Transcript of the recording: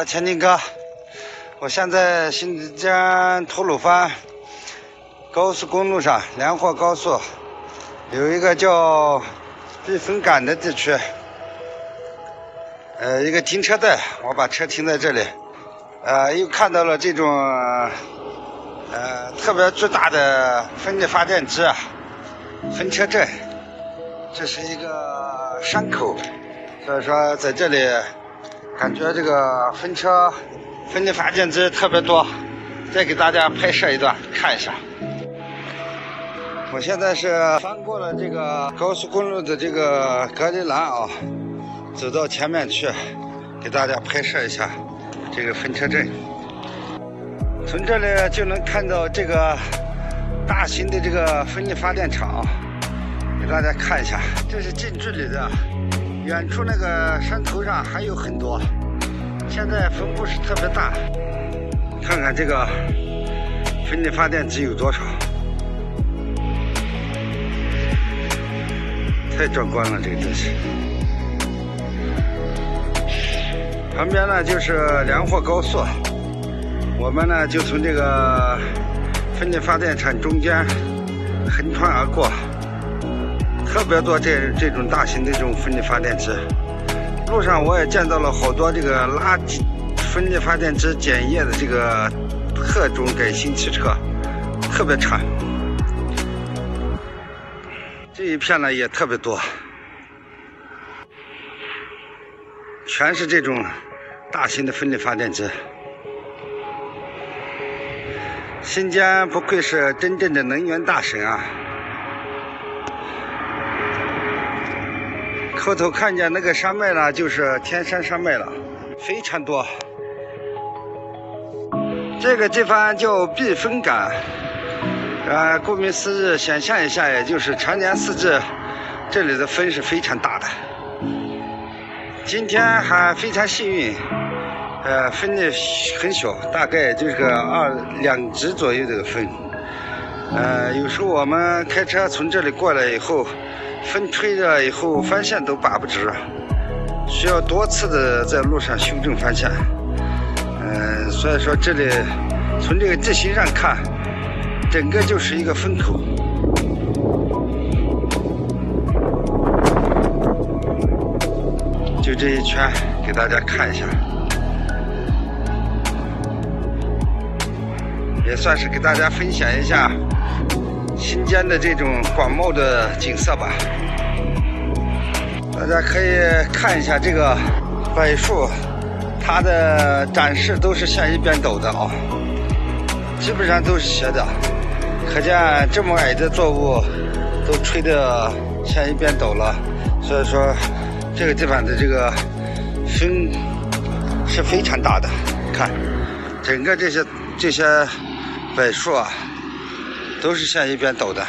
前进哥，我现在新疆吐鲁番高速公路上，连霍高速有一个叫避风港的地区，一个停车带，我把车停在这里，又看到了这种特别巨大的风力发电机，风车阵，这是一个山口，所以说在这里。感觉这个风力发电机特别多，再给大家拍摄一段看一下。我现在是翻过了这个高速公路的这个隔离栏啊，走到前面去，给大家拍摄一下这个风车阵。从这里就能看到这个大型的这个风力发电厂，给大家看一下，这是近距离的。远处那个山头上还有很多，现在分布是特别大。看看这个风力发电机有多少，太壮观了，这个东西。旁边呢就是连霍高速，我们呢就从这个风力发电厂中间横穿而过。特别多这种大型的这种风力发电机，路上我也见到了好多这个拉风力发电机检验的这个特种改型汽车，特别长。这一片呢也特别多，全是这种大型的风力发电机。新疆不愧是真正的能源大省啊！后头看见那个山脉呢，就是天山山脉了，非常多。这个地方叫避风港，顾名思义，想象一下，也就是常年四季，这里的风是非常大的。今天还非常幸运，风力很小，大概就是个2级左右的风。有时候我们开车从这里过来以后。风吹着以后，方向都把不直，需要多次的在路上修正方向。所以说这里从这个地形上看，整个就是一个风口。就这一圈，给大家看一下，也算是给大家分享一下。新疆的这种广袤的景色吧，大家可以看一下这个柏树，它的展示都是向一边抖的啊，基本上都是斜的，可见这么矮的作物都吹得向一边抖了，所以说这个地方的这个风是非常大的。看，整个这些柏树啊。都是向一边抖的。